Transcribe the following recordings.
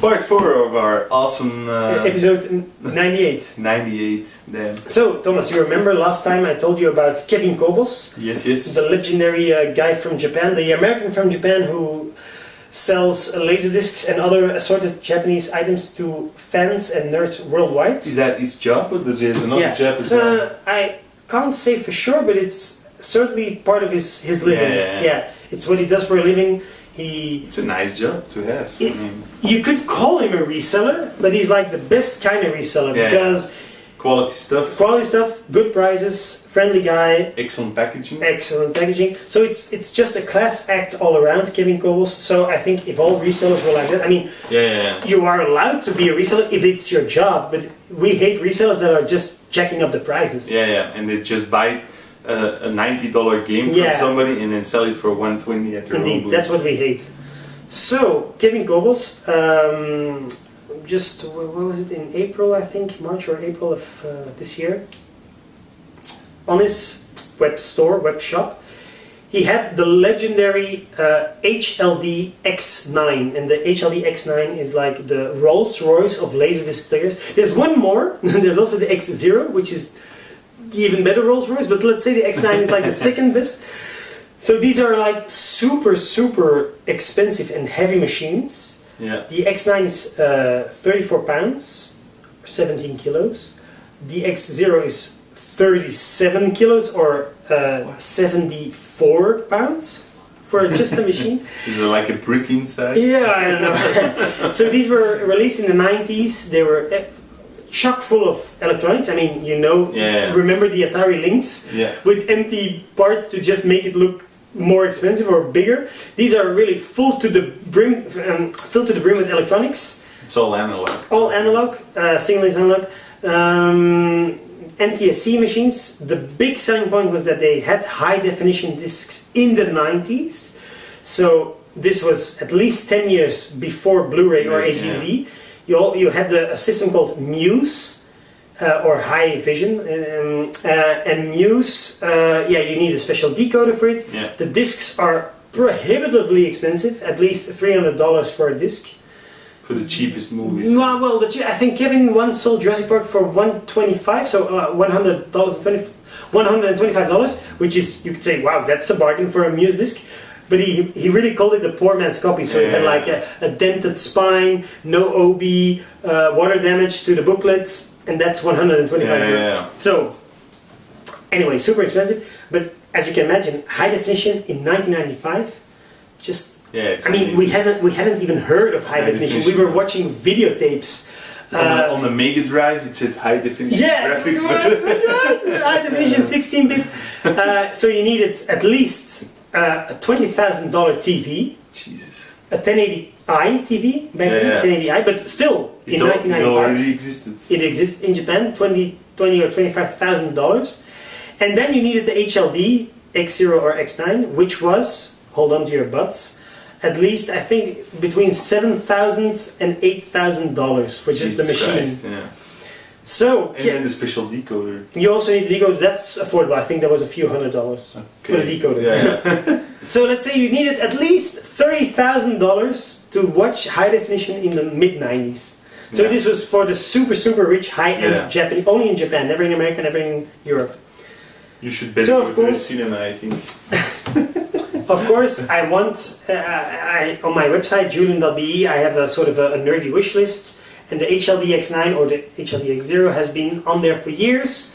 Part 4 of our awesome... episode 98. 98, damn. So, Thomas, you remember last time I told you about Kevin Kobos? Yes, yes. The legendary guy from Japan, the American from Japan who sells LaserDiscs and other assorted Japanese items to fans and nerds worldwide. Is that his job, or does he have another job as well? I can't say for sure, but it's certainly part of his living. Yeah, it's what he does for a living. It's a nice job to have. You could call him a reseller, but he's like the best kind of reseller because quality stuff, good prices, friendly guy, excellent packaging. So it's just a class act all around, Kevin Kobos. So I think if all resellers were like that, I mean, you are allowed to be a reseller if it's your job, but we hate resellers that are just jacking up the prices. And they just buy a $90 game from somebody and then sell it for $120 at their own booth. That's what we hate. So Kevin Kobos, what was it, in April, I think, March or April of this year, on his web shop, he had the legendary HLD X9, and the HLD X9 is like the Rolls Royce of LaserDisc players. There's one more, there's also the X0, which is the even better Rolls Royce, but let's say the X9 is like the second best. So these are like super expensive and heavy machines. Yeah. The X9 is 34 pounds, or 17 kilos. The X0 is 37 kilos, or 74 pounds for just a machine. Is there like a brick inside? Yeah, I don't know. So these were released in the 90s. They were chock full of electronics. I mean, remember the Atari Lynx with empty parts to just make it look more expensive or bigger. These are really full to the brim with electronics. It's all analog. All analog, single analog. NTSC machines. The big selling point was that they had high definition discs in the 90s. So this was at least 10 years before Blu-ray or HD. You had a system called Muse, or High Vision, and Muse, you need a special decoder for it. Yeah. The discs are prohibitively expensive, at least $300 for a disc. For the cheapest movies. Well, I think Kevin once sold Jurassic Park for $125, so $125, which is, you could say, wow, that's a bargain for a Muse disc. But he really called it the poor man's copy, so it had like a dented spine, no OB, water damage to the booklets, and that's $125. So, anyway, super expensive, but as you can imagine, high definition in 1995, we hadn't even heard of high definition. We were watching videotapes. On the Mega Drive, it said high definition graphics. High definition 16-bit. So you needed at least a $20,000 TV, Jesus, a 1080i TV back then, 1080i, but still in 1995 it already existed. It existed in Japan, $20 or $25,000, and then you needed the HLD X0 or X9, which was, hold on to your butts, at least I think between $7,000 and $8,000 for just the machine. Christ, So, then the special decoder. You also need the decoder. That's affordable. I think that was a few $100s for the decoder. So let's say you needed at least $30,000 to watch high definition in the mid-90s. So this was for the super rich high-end Japanese, only in Japan, never in America, never in Europe. You should better go to the cinema, I think. Of course, I want, on my website, Julian.be, I have a sort of a nerdy wish list. And the HLD X9 or the HLD X0 has been on there for years.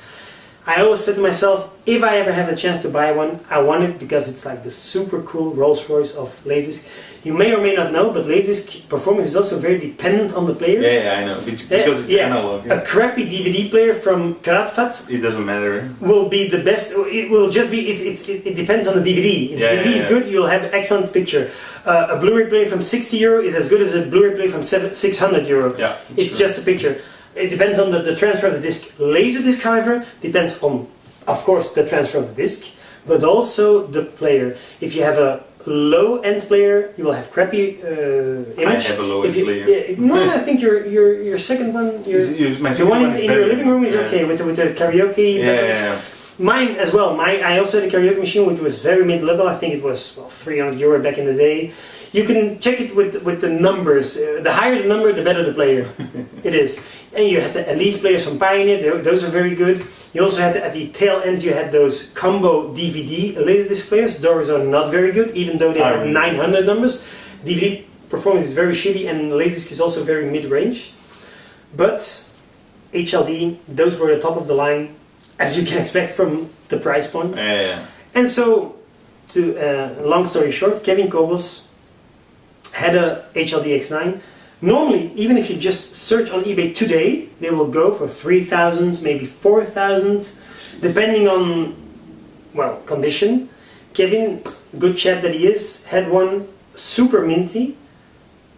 I always said to myself, if I ever have the chance to buy one, I want it because it's like the super cool Rolls Royce of LaserDisc. You may or may not know, but LaserDisc performance is also very dependent on the player. Yeah, I know. Because it's analog. A crappy DVD player from Kratvat, it doesn't matter, will be the best. It will just be, it depends on the DVD. If the DVD is good, you'll have an excellent picture. A Blu-ray player from €60 is as good as a Blu-ray player from €600. Yeah, it's just a picture. It depends on the transfer of the disc. LaserDisc, however, depends on, of course, the transfer of the disc, but also the player. If you have a low-end player, you will have crappy image. I have a low-end player. No, I think your second one, the one in your living room is okay with the karaoke. Mine as well. I also had a karaoke machine which was very mid-level. I think it was €300 back in the day. You can check it with the numbers. The higher the number, the better the player. It is. And you had the elite players from Pioneer. Those are very good. You also had at the tail end. You had those combo DVD LaserDisc players. Those are not very good, even though they have 900 numbers. DVD performance is very shitty, and LaserDisc is also very mid-range. But HLD, those were the top of the line, as you can expect from the price point. Yeah. And so, to long story short, Kevin Kobels had a HLD X9. Normally, even if you just search on eBay today, they will go for 3,000, maybe 4,000, depending on, well, condition. Kevin, good chap that he is, had one super minty,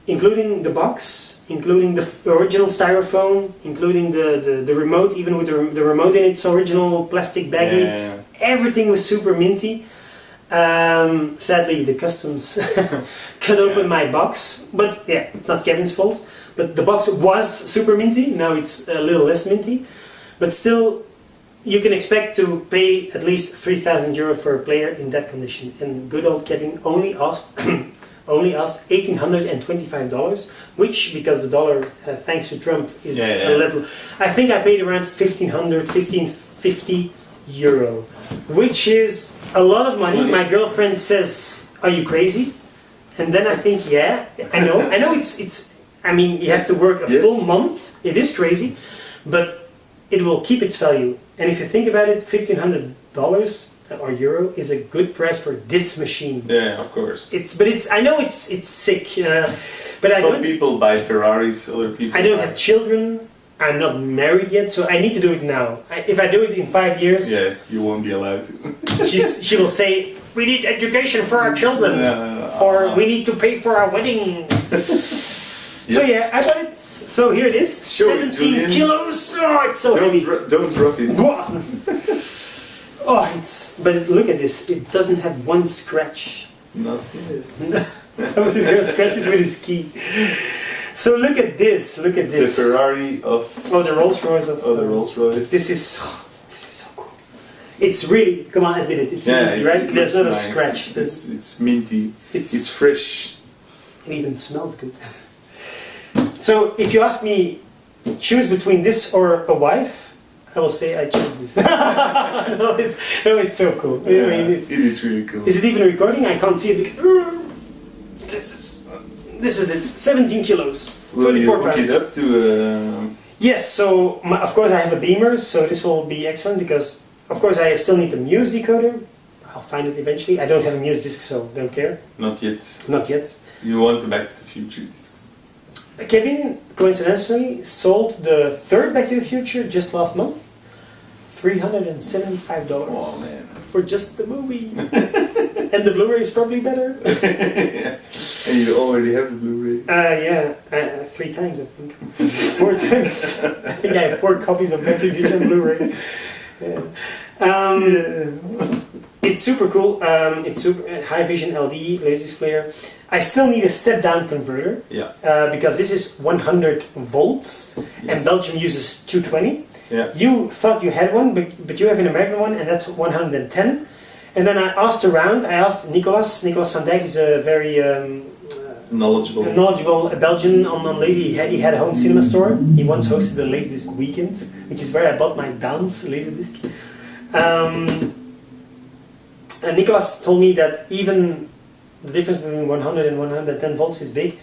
including the box, including the original styrofoam, including the remote, even with the remote in its original plastic baggie. Yeah. Everything was super minty. Sadly, the customs cut open my box, but yeah, it's not Kevin's fault. But the box was super minty, now it's a little less minty. But still, you can expect to pay at least €3,000 for a player in that condition. And good old Kevin only asked $1,825, which, because the dollar, thanks to Trump, is a little. I think I paid around €1,550, which is a lot of money. My girlfriend says, "Are you crazy?" And then I think, yeah, I know it's. I mean, you have to work a full month. It is crazy, but it will keep its value. And if you think about it, $1,500 or euro is a good price for this machine. Yeah, of course. I know it's sick, but some people buy Ferraris, other people. I don't have children. I'm not married yet, so I need to do it now. If I do it in 5 years, you won't be allowed to. she will say, "We need education for our children," or "We need to pay for our wedding." So yeah, I bought it. So here it is, 17 kilos. Oh, it's so heavy. Don't drop it. Oh, but look at this. It doesn't have one scratch. Not yet. This girl scratches with his key. So look at this. Look at this. The Ferrari of. Oh, the Rolls Royce of. Oh, the Rolls Royce. This is so cool. It's really. Come on, admit it. It's minty, right? There's not a scratch. It's minty. It's fresh. It even smells good. So if you ask me, choose between this or a wife, I will say I choose this. no, it's so cool. Yeah, I mean, it is really cool. Is it even recording? I can't see it. This is it. 17 kilos. Will you 44 hook pounds. it up to? Yes. So of course I have a Beamer, so this will be excellent because of course I still need the Muse decoder. I'll find it eventually. I don't have a Muse disc, so don't care. Not yet. Not yet. You want the Back to the Future discs. Kevin, coincidentally, sold the third Back to the Future just last month. $375 Oh man! for just the movie, and the Blu-ray is probably better. And you already have the Blu-ray. 3 times I think, 4 times. I think I have 4 copies of Back to the Future on Blu-ray. It's super cool. It's super high vision LD LaserDisc player. I still need a step-down converter. Because this is 100 volts, and Belgium uses 220. Yeah. You thought you had one, but you have an American one, and that's 110. And then I asked around. I asked Nicolas. Nicolas van Dijk is a very knowledgeable Belgian on laser. He had a home cinema store. He once hosted a LaserDisc weekend, which is where I bought my dance LaserDisc. And Nicolas told me that even the difference between 100 and 110 volts is big.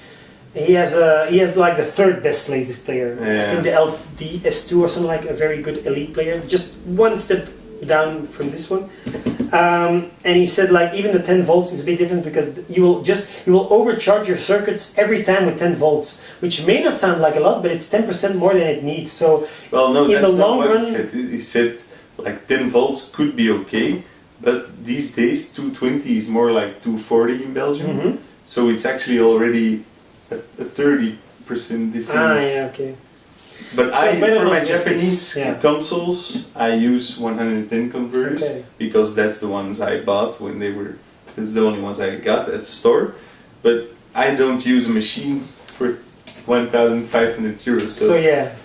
He has like the third best LaserDisc player. I think the LDS2 or something, like a very good elite player. Just one step down from this one. And he said like even the 10 volts is a bit different because you will overcharge your circuits every time with 10 volts, which may not sound like a lot, but it's 10% more than it needs. So in the long run, he said like 10 volts could be okay, but these days 220 is more like 240 in Belgium. Mm-hmm. So it's actually already a 30% difference. Okay. But for my Japanese consoles, I use 110 converters because that's the ones I bought when they were. It's the only ones I got at the store. But I don't use a machine for 1,500 euros. So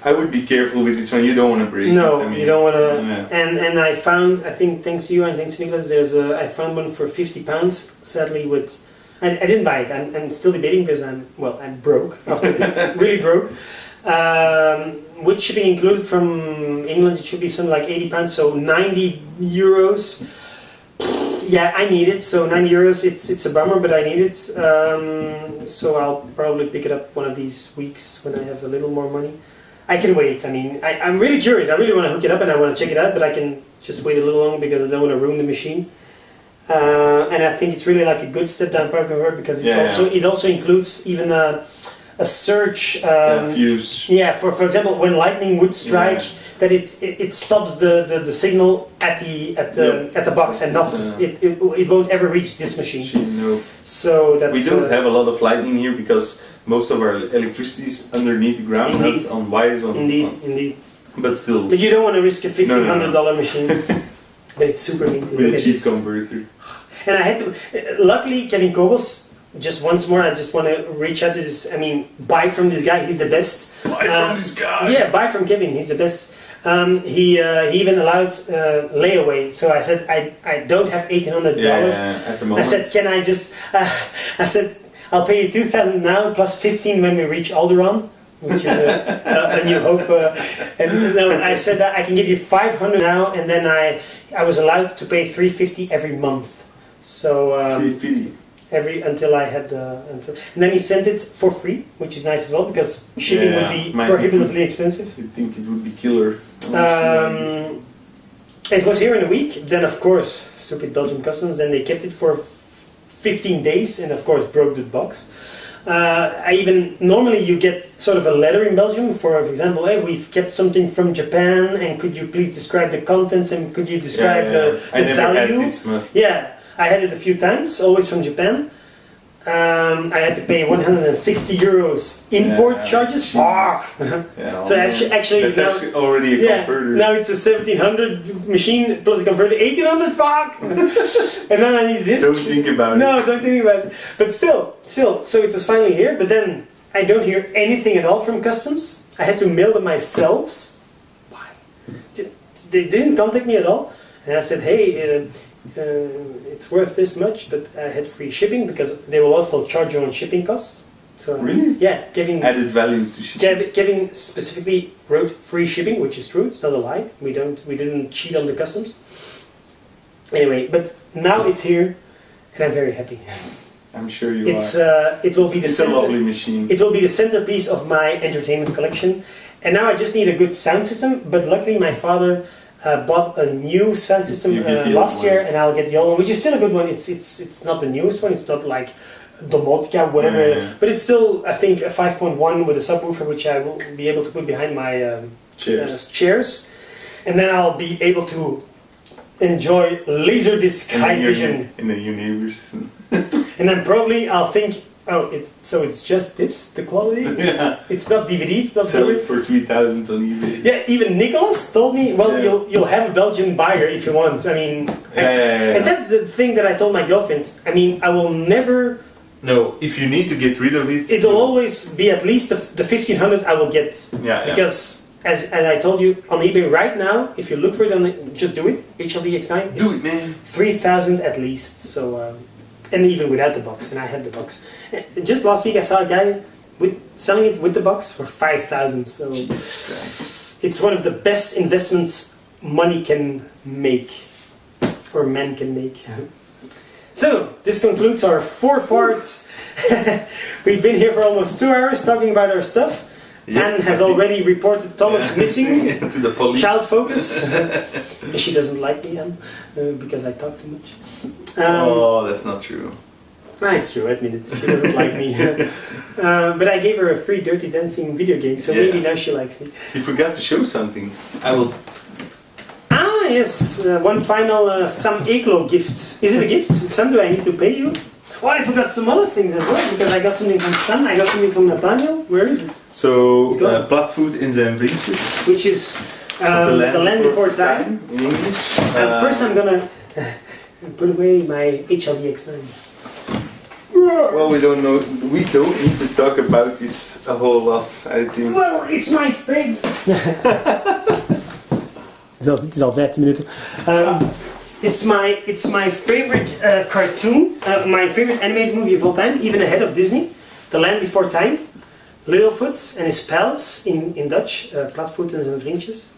I would be careful with this one. You don't want to break it. No, you don't want to. And I found, I think thanks to you and thanks to Nicholas, I found one for £50. Sadly, with I didn't buy it. I'm still debating because I'm broke after this, really broke. With shipping included from England, it should be something like £80, so €90. Yeah, I need it. So €90, it's a bummer, but I need it. So I'll probably pick it up one of these weeks when I have a little more money. I can wait. I mean, I'm really curious. I really want to hook it up and I want to check it out, but I can just wait a little longer because I don't want to ruin the machine. And I think it's really like a good step down power converter because it also includes even a surge fuse. Yeah, for example, when lightning would strike, that it stops the signal at the box and not it won't ever reach this machine. No. So that's we don't have a lot of lightning here because most of our electricity is underneath the ground, not on wires. Indeed. But still. But you don't want to risk a $1,500 machine. But it's super neat. With a cheap converter. And I had to. Luckily, Kevin Kobos. Just once more, I just want to reach out to this. I mean, buy from this guy. He's the best. Buy from this guy. Yeah, buy from Kevin. He's the best. He even allowed layaway. So I said, I don't have $1,800. At the moment. I said, can I just? I said, I'll pay you $2,000 now plus 15 when we reach Alderaan, which is a new hope. And no, I said that I can give you $500 now, and then I was allowed to pay $350 every month. So $350. Until I had and then he sent it for free, which is nice as well because shipping would be prohibitively expensive. You'd think it would be killer. It was here in a week. Then of course, stupid Belgian customs. Then they kept it for 15 days, and of course broke the box. Normally you get sort of a letter in Belgium for example, hey, we've kept something from Japan, and could you please describe the contents and could you describe the value? I had it a few times, always from Japan. I had to pay €160 import charges. Fuck! So actually that's actually already a converter. Now it's a 1700 machine plus a converter. 1800. Fuck! And then I need this. Don't think about it. No, don't think about it. But still. So it was finally here. But then I don't hear anything at all from customs. I had to mail them myself. Why? They didn't contact me at all. And I said, hey. It's worth this much, but I had free shipping because they will also charge you on shipping costs. So really? Yeah, Kevin added value to shipping. Kevin specifically wrote free shipping, which is true. It's not a lie. We didn't cheat on the customs. Anyway, but now it's here, and I'm very happy. I'm sure you are. It's a lovely machine. It will be the centerpiece of my entertainment collection, and now I just need a good sound system. But luckily, my father bought a new sound system last year, and I'll get the old one, which is still a good one. It's not the newest one. It's not like Domotica, whatever, but it's still, I think, a 5.1 with a subwoofer, which I will be able to put behind my chairs, and then I'll be able to enjoy LaserDisc high vision in the universe. And then probably I'll think, so it's just this, the quality? It's not DVD, it's not sell it for 3,000 on eBay. Yeah, even Nicholas told me, you'll have a Belgian buyer if you want. I mean, and that's the thing that I told my girlfriend. I mean, I will never... No, if you need to get rid of it... It'll always be at least the 1,500 I will get. Because, as I told you, on eBay right now, if you look for it, just do it, HLD X9. Do it, man. 3,000 at least, so... and even without the box, and I had the box. Just last week I saw a guy selling it with the box for 5,000. So it's one of the best investments money can make, or men can make. So this concludes our 4 parts. We've been here for almost 2 hours talking about our stuff. Anne has already reported Thomas missing to the police. Child focus. She doesn't like me, Anne, because I talk too much. That's not true. It's true, I admit it. She doesn't like me. But I gave her a free Dirty Dancing video game, so maybe now she likes me. You forgot to show something. I will... yes. One final Sam Eklo gift. Is it a gift? Sam, do I need to pay you? Oh, I forgot some other things as well, because I got something from Sam, I got something from Nathaniel. Where is it? So, Platvoet in zijn vriendjes. Which is The Land Before Time. In English. First I'm gonna put away my HLD X9. Well, we don't need to talk about this a whole lot, I think. Well, it's my favorite. Het is al 15 minuten. It's my favorite cartoon, my favorite animated movie of all time, even ahead of Disney, The Land Before Time. Littlefoot and his pals in Dutch, Platvoet en zijn vriendjes.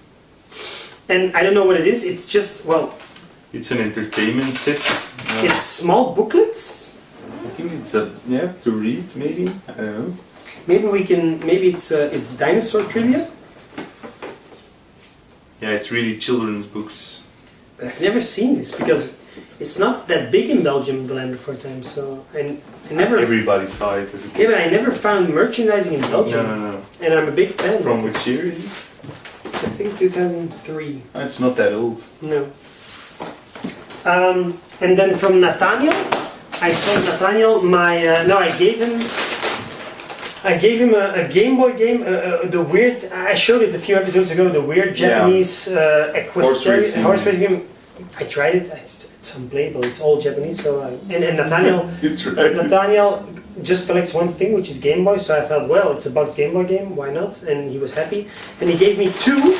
And I don't know what it is, it's just, well... It's an entertainment set. It's small booklets. I think it's to read maybe, I don't know. Maybe it's dinosaur trivia? Yeah, it's really children's books. But I've never seen this because it's not that big in Belgium, The Land Before Time, so I never... Everybody saw it as a kid. Yeah, but I never found merchandising in Belgium. No. And I'm a big fan. From which year is it? I think 2003. Oh, it's not that old. No. And then from Nathaniel, I sold Nathaniel my... I gave him a Game Boy game, the weird... I showed it a few episodes ago, the weird Japanese horse racing game. I tried it. It's unplayable. It's all Japanese. So and Nathaniel, Nathaniel just collects one thing, which is Game Boy. So I thought, well, it's a Bugs Game Boy game. Why not? And he was happy. And he gave me 2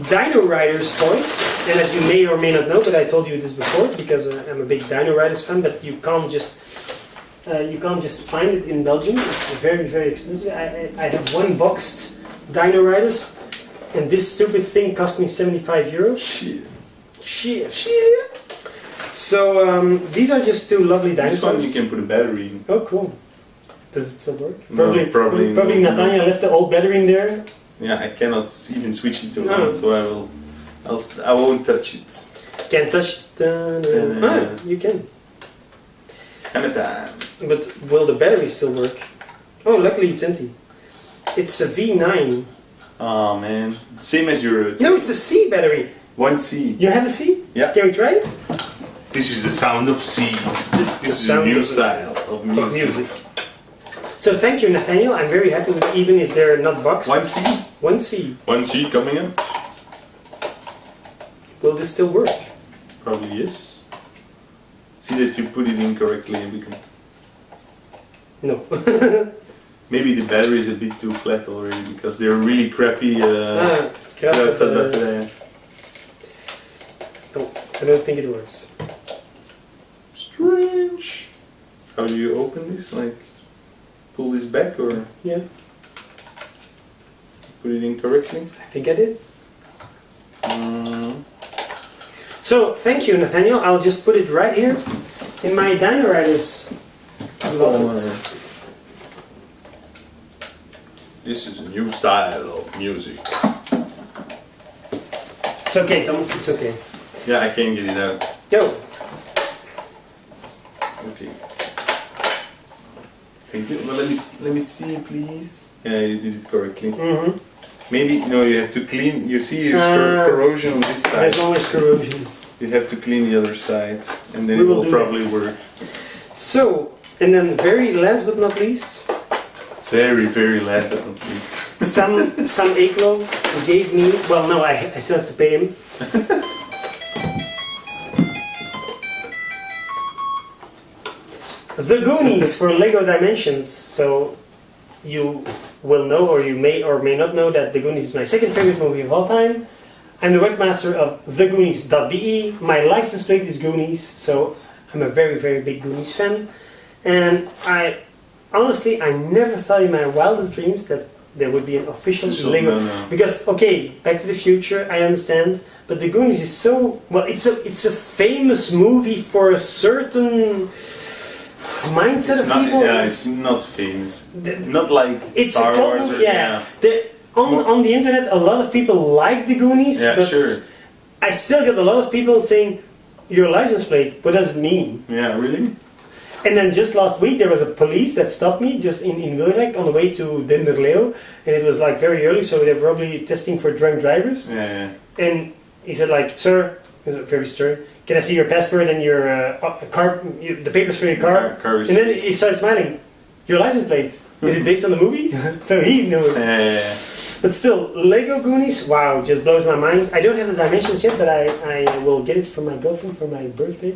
Dino Riders toys. And as you may or may not know, but I told you this before because I'm a big Dino Riders fan. But you can't just find it in Belgium. It's very, very expensive. I have 1 boxed Dino Riders, and this stupid thing cost me 75 euros. Shit. So these are just 2 lovely dinosaurs. This one you can put a battery in. Oh, cool. Does it still work? No, probably Nathaniel left the old battery in there. Yeah, I cannot even switch it to on, so I won't touch it. Can't touch it. You can. But will the battery still work? Oh, luckily it's empty. It's a V9. Oh man, same as your... No, it's a C battery. 1C. You have a C? Yeah. Can we try it? This is the sound of C. This is a new style of music. So thank you, Nathaniel. I'm very happy with even if they're not boxed. 1C? 1C. 1C coming up. Will this still work? Probably yes. See that you put it in correctly and we can... No. Maybe the battery is a bit too flat already because they're really crappy. No, I don't think it works. Strange. How do you open this? Like, pull this back or? Yeah. Put it in correctly? I think I did. So, thank you, Nathaniel. I'll just put it right here in my Dino Riders. This is a new style of music. It's okay, Thomas, it's okay. Yeah, I can get it out. Go! Okay. Thank you. Well, let me see, please. Yeah, you did it correctly. Mm-hmm. Maybe, you have to clean... You see there's corrosion on this side. There's always corrosion. You have to clean the other side, and then it will probably work. So, and then very last but not least... Very, very last but not least. Sam Eklo gave me... Well, no, I still have to pay him. The Goonies for Lego Dimensions. So, you will know, or you may or may not know, that The Goonies is my second favorite movie of all time. I'm the webmaster of thegoonies.be. My license plate is Goonies, so I'm a very, very big Goonies fan. And honestly, I never thought in my wildest dreams that there would be an official Lego. No. Because, okay, Back to the Future, I understand, but The Goonies is so... Well, it's a famous movie for a certain mindset of people. Yeah, it's not famous. Not like Star Wars. On the internet, a lot of people like The Goonies, yeah, but sure. I still get a lot of people saying, your license plate, what does it mean? Yeah, really? And then just last week there was a police that stopped me just in Wilrijk on the way to Denderleeuw, and it was like very early, so they're probably testing for drunk drivers. Yeah. And he said like, sir, he was very stern, can I see your passport and your the papers for your car? And then he started smiling. Your license plate, is it based on the movie? So he knew it. Yeah. But still, Lego Goonies, wow, just blows my mind. I don't have the dimensions yet, but I will get it from my girlfriend for my birthday.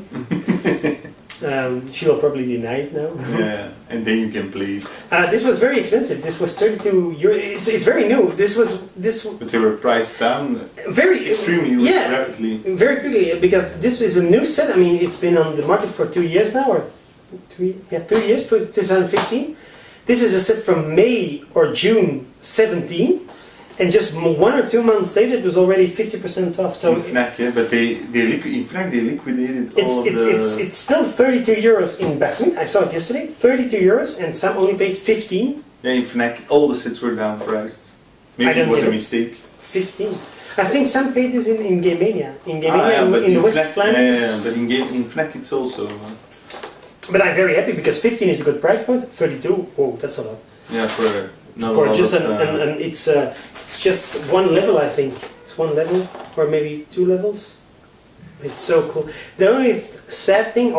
She will probably deny it now. Yeah, and then you can play it. This was very expensive. This was 32 euro. It's very new. But they were priced down very extremely rapidly. Very quickly, because this is a new set. I mean, it's been on the market for 2 years now, or 2 years, 2015. This is a set from May or June 17. And just 1 or 2 months later, it was already 50% off. So in Fnac, yeah, but in Fnac they liquidated all of the... It's still 32 euros in Bassman. I saw it yesterday. 32 euros, and some only paid 15. Yeah, in Fnac all the sets were down priced. Maybe it was a mistake. 15. I think some paid this in Game Mania. In Game Mania, in West Flanders. Yeah, but in Fnac it's also... But I'm very happy because 15 is a good price point. 32, oh, that's a lot. Yeah, for just it's just one level, I think. It's one level, or maybe 2 levels. It's so cool. The only sad thing,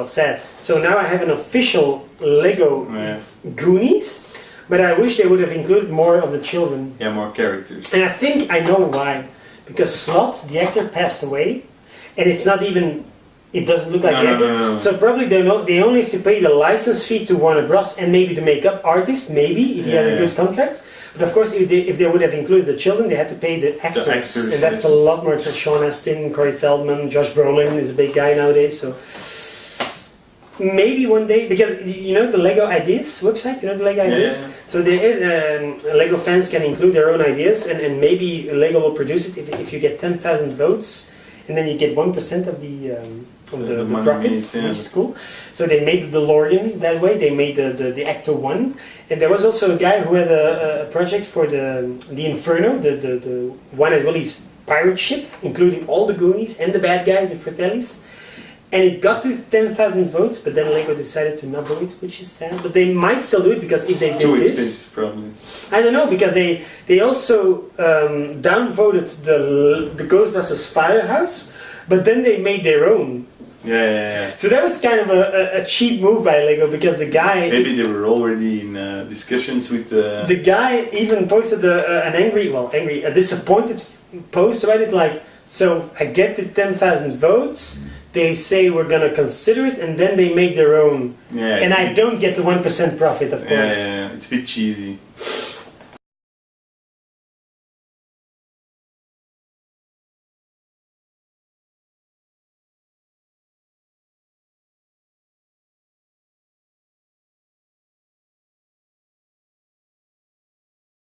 sad. So now I have an official Lego Goonies, but I wish they would have included more of the children. Yeah, more characters. And I think I know why. Because Slot, the actor, passed away, and it's not even. It doesn't look like the actor. No. So probably they only have to pay the license fee to Warner Bros. And maybe the makeup artist, maybe if he had a good contract. But of course, if they would have included the children, they had to pay the actors, and that's a lot more. So Sean Astin, Corey Feldman, Josh Brolin is a big guy nowadays. So maybe one day, because you know the Lego Ideas website, you know the Lego Ideas. Yeah. So Lego fans can include their own ideas, and maybe Lego will produce it if you get 10,000 votes, and then you get 1% of the profits, which is cool. So they made the DeLorean that way. They made the Ecto 1, and there was also a guy who had a project for the Inferno, the one at Willie's pirate ship, including all the Goonies and the bad guys, the Fratellis. And it got to 10,000 votes, but then Lego decided to not do it, which is sad. But they might still do it because if they do this, expensive, probably. I don't know, because they also downvoted the Ghostbusters Firehouse, but then they made their own. Yeah. So that was kind of a cheap move by Lego, because the guy... Maybe they were already in discussions with... The guy even posted a disappointed post about it, like, so I get to 10,000 votes, they say we're going to consider it, and then they make their own. Yeah, and I don't get the 1% profit, of course. Yeah, it's a bit cheesy.